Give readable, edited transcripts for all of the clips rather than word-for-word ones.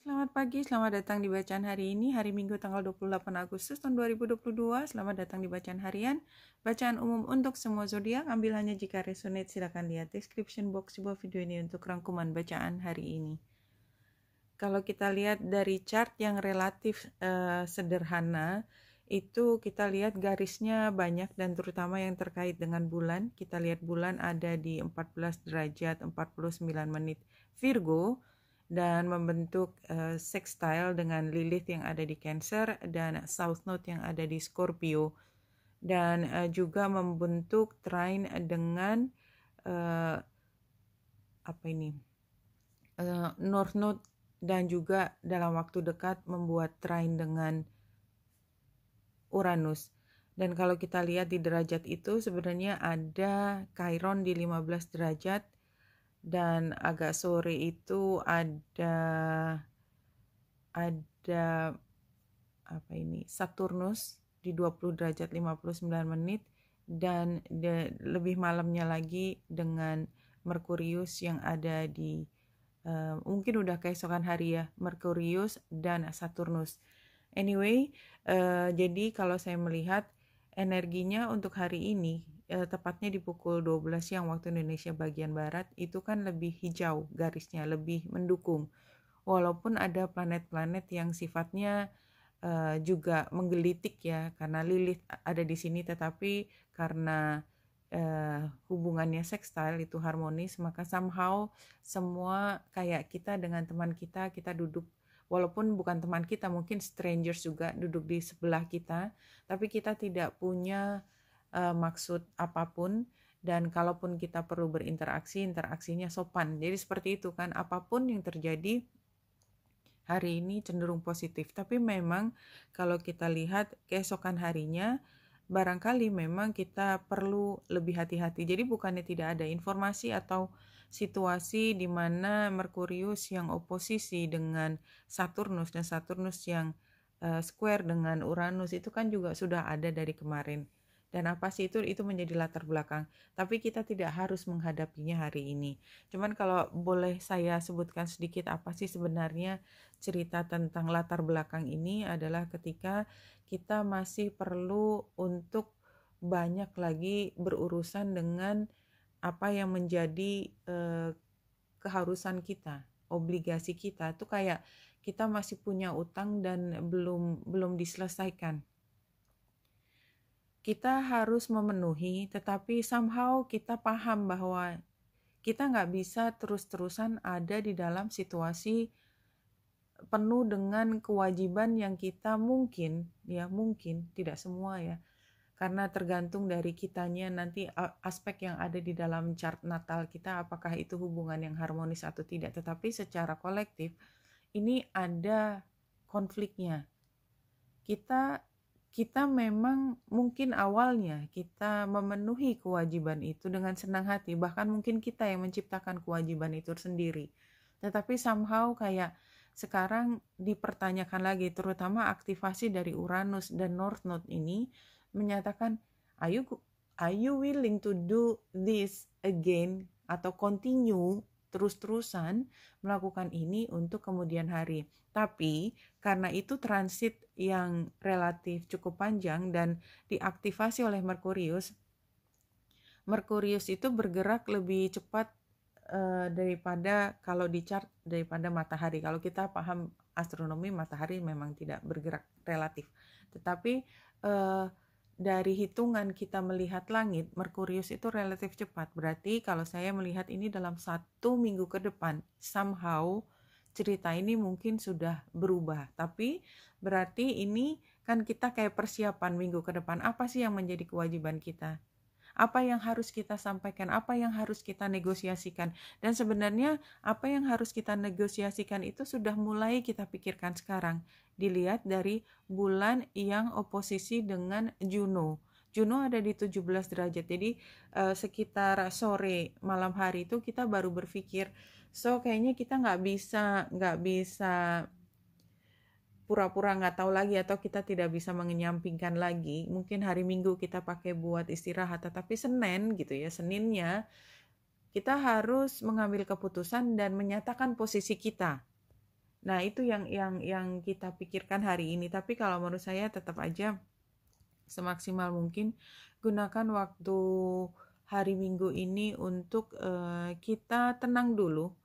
Selamat pagi, selamat datang di bacaan hari ini, hari Minggu tanggal 28 Agustus tahun 2022. Selamat datang di bacaan harian, bacaan umum untuk semua zodiak. Ambil hanya jika resonate, silakan lihat description box di bawah video ini untuk rangkuman bacaan hari ini. Kalau kita lihat dari chart yang relatif sederhana, itu kita lihat garisnya banyak dan terutama yang terkait dengan bulan. Kita lihat bulan ada di 14 derajat 49 menit Virgo dan membentuk sextile dengan Lilith yang ada di Cancer dan South Node yang ada di Scorpio, dan juga membentuk trine dengan North Node, dan juga dalam waktu dekat membuat trine dengan Uranus. Dan kalau kita lihat di derajat itu sebenarnya ada Chiron di 15 derajat, dan agak sore itu ada Saturnus di 20 derajat 59 menit, dan lebih malamnya lagi dengan Merkurius yang ada di mungkin udah keesokan hari ya, Merkurius dan Saturnus. Anyway, jadi kalau saya melihat energinya untuk hari ini, tepatnya di pukul 12 siang waktu Indonesia bagian Barat, itu kan lebih hijau garisnya, lebih mendukung. Walaupun ada planet-planet yang sifatnya juga menggelitik ya, karena Lilith ada di sini, tetapi karena hubungannya sextile itu harmonis, maka somehow semua kayak kita dengan teman kita duduk, walaupun bukan teman kita, mungkin strangers juga duduk di sebelah kita, tapi kita tidak punya maksud apapun, dan kalaupun kita perlu berinteraksi, interaksinya sopan. Jadi seperti itu kan, apapun yang terjadi hari ini cenderung positif. Tapi memang kalau kita lihat keesokan harinya, barangkali memang kita perlu lebih hati-hati. Jadi bukannya tidak ada informasi atau situasi di mana Merkurius yang oposisi dengan Saturnus dan Saturnus yang square dengan Uranus itu kan juga sudah ada dari kemarin. Dan apa sih itu menjadi latar belakang. Tapi kita tidak harus menghadapinya hari ini. Cuman kalau boleh saya sebutkan sedikit apa sih sebenarnya cerita tentang latar belakang ini, adalah ketika kita masih perlu untuk banyak lagi berurusan dengan apa yang menjadi keharusan kita, obligasi kita. Itu kayak kita masih punya utang dan belum diselesaikan. Kita harus memenuhi, tetapi somehow kita paham bahwa kita nggak bisa terus-terusan ada di dalam situasi penuh dengan kewajiban yang kita mungkin, tidak semua ya, karena tergantung dari kitanya nanti aspek yang ada di dalam chart natal kita, apakah itu hubungan yang harmonis atau tidak. Tetapi secara kolektif ini ada konfliknya. Kita memang mungkin awalnya kita memenuhi kewajiban itu dengan senang hati, bahkan mungkin kita yang menciptakan kewajiban itu sendiri. Tetapi somehow kayak sekarang dipertanyakan lagi, terutama aktivasi dari Uranus dan North Node ini menyatakan, are you willing to do this again, atau continue terus-terusan melakukan ini untuk kemudian hari. Tapi karena itu transit yang relatif cukup panjang dan diaktifasi oleh Merkurius itu bergerak lebih cepat daripada kalau di chart, daripada matahari. Kalau kita paham astronomi, matahari memang tidak bergerak relatif, tetapi dari hitungan kita melihat langit, Merkurius itu relatif cepat. Berarti kalau saya melihat ini dalam 1 minggu ke depan, somehow cerita ini mungkin sudah berubah. Tapi berarti ini kan kita kayak persiapan minggu ke depan. Apa sih yang menjadi kewajiban kita? Apa yang harus kita sampaikan? Apa yang harus kita negosiasikan? Dan sebenarnya apa yang harus kita negosiasikan itu sudah mulai kita pikirkan sekarang. Dilihat dari bulan yang oposisi dengan Juno. Juno ada di 17 derajat. Jadi sekitar sore malam hari itu kita baru berpikir, so kayaknya kita nggak bisa pura-pura nggak tahu lagi, atau kita tidak bisa mengenyampingkan lagi. Mungkin hari Minggu kita pakai buat istirahat, tetapi Seninnya kita harus mengambil keputusan dan menyatakan posisi kita. Nah, itu yang kita pikirkan hari ini. Tapi kalau menurut saya tetap aja semaksimal mungkin gunakan waktu hari Minggu ini untuk kita tenang dulu.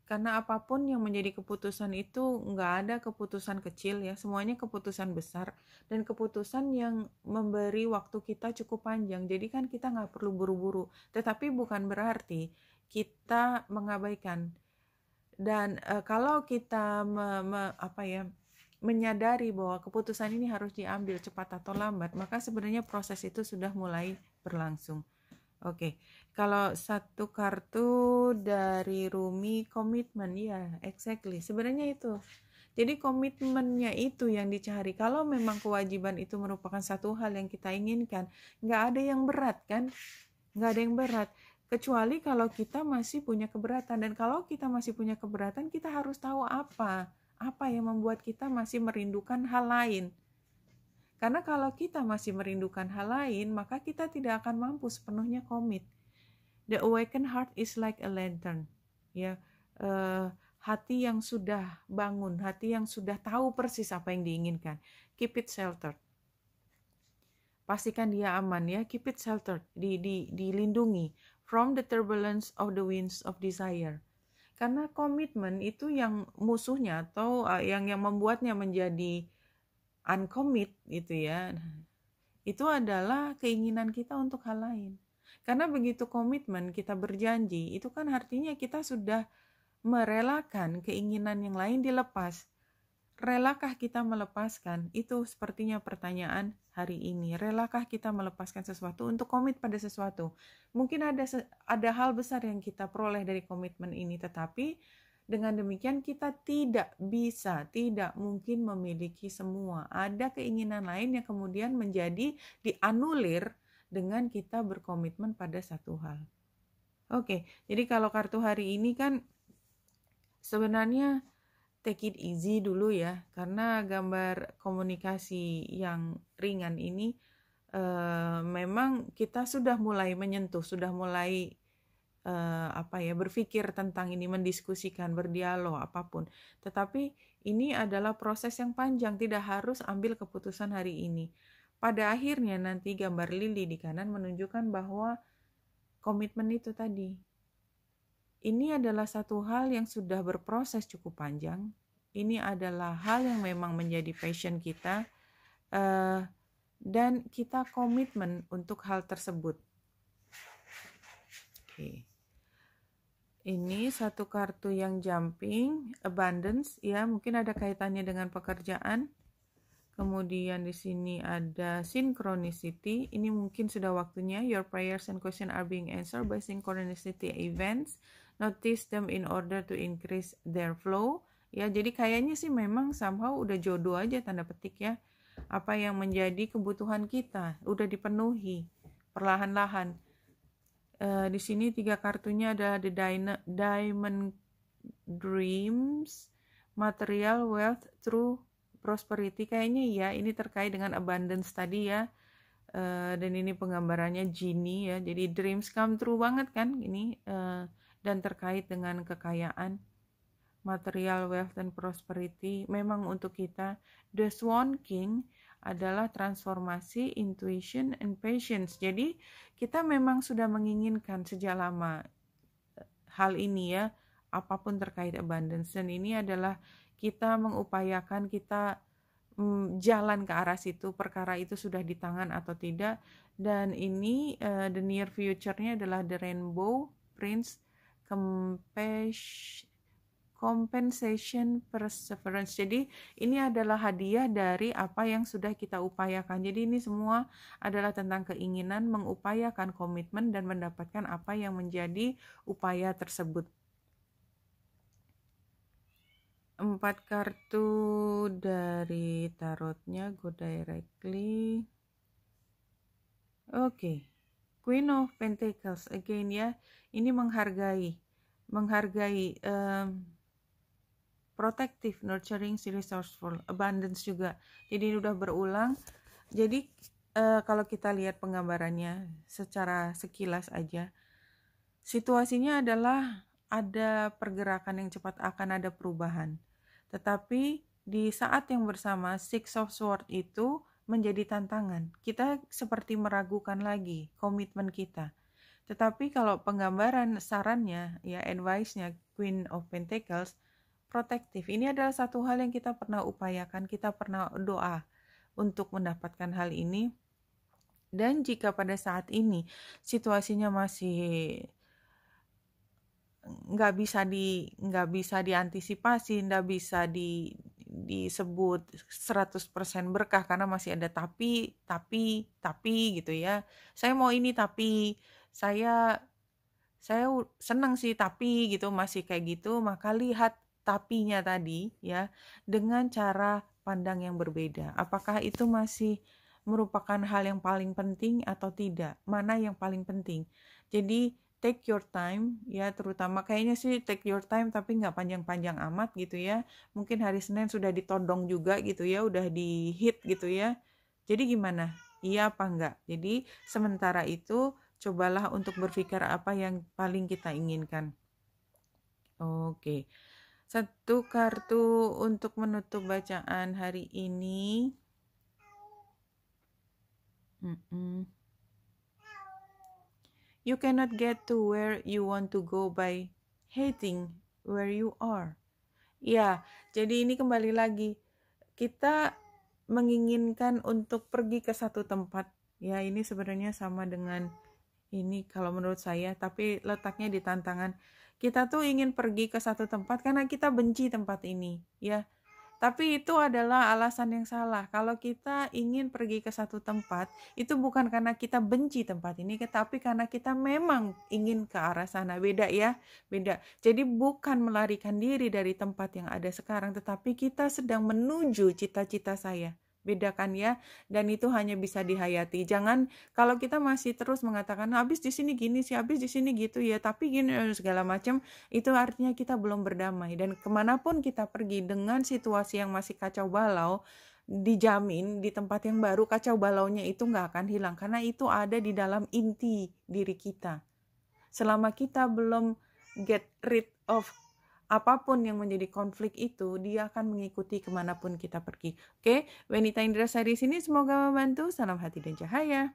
Karena apapun yang menjadi keputusan itu nggak ada keputusan kecil ya, semuanya keputusan besar dan keputusan yang memberi waktu kita cukup panjang. Jadi kan kita nggak perlu buru-buru, tetapi bukan berarti kita mengabaikan. Dan kalau kita menyadari bahwa keputusan ini harus diambil cepat atau lambat, maka sebenarnya proses itu sudah mulai berlangsung. Oke, kalau satu kartu dari Rumi, komitmen, ya, exactly. Sebenarnya itu. Jadi komitmennya itu yang dicari. Kalau memang kewajiban itu merupakan satu hal yang kita inginkan, nggak ada yang berat kan? Nggak ada yang berat. Kecuali kalau kita masih punya keberatan. Dan kalau kita masih punya keberatan, kita harus tahu apa yang membuat kita masih merindukan hal lain. Karena kalau kita masih merindukan hal lain, maka kita tidak akan mampu sepenuhnya komit. The awakened heart is like a lantern. Ya, hati yang sudah bangun, hati yang sudah tahu persis apa yang diinginkan. Keep it sheltered. Pastikan dia aman ya. Keep it sheltered. Dilindungi from the turbulence of the winds of desire. Karena komitmen itu yang musuhnya atau yang membuatnya menjadi uncommit gitu ya, itu adalah keinginan kita untuk hal lain. Karena begitu komitmen kita berjanji, itu kan artinya kita sudah merelakan keinginan yang lain dilepas. Relakah kita melepaskan? Itu sepertinya pertanyaan hari ini. Relakah kita melepaskan sesuatu untuk komit pada sesuatu? Mungkin ada hal besar yang kita peroleh dari komitmen ini, tetapi dengan demikian kita tidak mungkin memiliki semua. Ada keinginan lain yang kemudian menjadi dianulir dengan kita berkomitmen pada satu hal. Oke, jadi kalau kartu hari ini kan sebenarnya take it easy dulu ya, karena gambar komunikasi yang ringan ini memang kita sudah mulai menyentuh, sudah mulai berpikir tentang ini, mendiskusikan, berdialog, apapun. Tetapi ini adalah proses yang panjang, tidak harus ambil keputusan hari ini. Pada akhirnya nanti gambar lili di kanan menunjukkan bahwa komitmen itu tadi. Ini adalah satu hal yang sudah berproses cukup panjang. Ini adalah hal yang memang menjadi passion kita. Dan kita komitmen untuk hal tersebut. Oke. Ini satu kartu yang jumping, abundance, ya mungkin ada kaitannya dengan pekerjaan. Kemudian di sini ada synchronicity, ini mungkin sudah waktunya. Your prayers and questions are being answered by synchronicity events. Notice them in order to increase their flow. Ya, jadi kayaknya sih memang somehow udah jodoh aja tanda petik ya. Apa yang menjadi kebutuhan kita udah dipenuhi perlahan-lahan. Di sini 3 kartunya ada The Diamond Dreams, Material Wealth Through Prosperity. Kayaknya ya ini terkait dengan abundance tadi ya. Dan ini penggambarannya genie ya. Jadi dreams come true banget kan ini. Dan terkait dengan kekayaan. Material wealth dan prosperity memang untuk kita. The Swan King adalah transformasi, intuition, and patience. Jadi kita memang sudah menginginkan sejak lama hal ini ya, apapun terkait abundance. Dan ini adalah kita mengupayakan, kita jalan ke arah situ, perkara itu sudah di tangan atau tidak. Dan ini the near future-nya adalah the Rainbow Prince, compensation, perseverance. Jadi ini adalah hadiah dari apa yang sudah kita upayakan. Jadi ini semua adalah tentang keinginan, mengupayakan komitmen dan mendapatkan apa yang menjadi upaya tersebut. 4 kartu dari tarotnya, go directly. Oke. Queen of Pentacles again ya. Ini menghargai protective, nurturing, resourceful, abundance juga. Jadi ini udah berulang. Jadi kalau kita lihat penggambarannya secara sekilas aja, situasinya adalah ada pergerakan yang cepat, akan ada perubahan. Tetapi di saat yang bersama, Six of Swords itu menjadi tantangan. Kita seperti meragukan lagi komitmen kita. Tetapi kalau penggambaran sarannya, ya advice-nya Queen of Pentacles, protektif. Ini adalah satu hal yang kita pernah upayakan, kita pernah doa untuk mendapatkan hal ini. Dan jika pada saat ini situasinya masih nggak bisa diantisipasi, nggak bisa disebut 100% berkah karena masih ada tapi gitu ya. Saya mau ini tapi saya senang sih tapi gitu, masih kayak gitu, maka lihat tapinya tadi ya dengan cara pandang yang berbeda. Apakah itu masih merupakan hal yang paling penting atau tidak? Mana yang paling penting? Jadi take your time ya, terutama kayaknya sih take your time tapi nggak panjang-panjang amat gitu ya. Mungkin hari Senin sudah ditodong juga gitu ya, udah di hit gitu ya. Jadi gimana? Iya apa enggak? Jadi sementara itu cobalah untuk berpikir apa yang paling kita inginkan. Oke. Satu kartu untuk menutup bacaan hari ini. You cannot get to where you want to go by hating where you are. Ya, jadi ini kembali lagi. Kita menginginkan untuk pergi ke satu tempat. Ya, ini sebenarnya sama dengan ini kalau menurut saya, tapi letaknya di tantangan. Kita tuh ingin pergi ke satu tempat karena kita benci tempat ini, ya. Tapi itu adalah alasan yang salah. Kalau kita ingin pergi ke satu tempat, itu bukan karena kita benci tempat ini, tetapi karena kita memang ingin ke arah sana. Beda ya, beda. Jadi bukan melarikan diri dari tempat yang ada sekarang, tetapi kita sedang menuju cita-cita saya. Bedakan ya, dan itu hanya bisa dihayati. Jangan kalau kita masih terus mengatakan habis di sini gini sih, habis di sini gitu ya, tapi gini segala macam, itu artinya kita belum berdamai. Dan kemanapun kita pergi dengan situasi yang masih kacau balau, dijamin di tempat yang baru kacau balaunya itu nggak akan hilang karena itu ada di dalam inti diri kita. Selama kita belum get rid of apapun yang menjadi konflik itu, dia akan mengikuti kemanapun kita pergi. Oke, Wanita Indra Sari sini semoga membantu. Salam hati dan cahaya.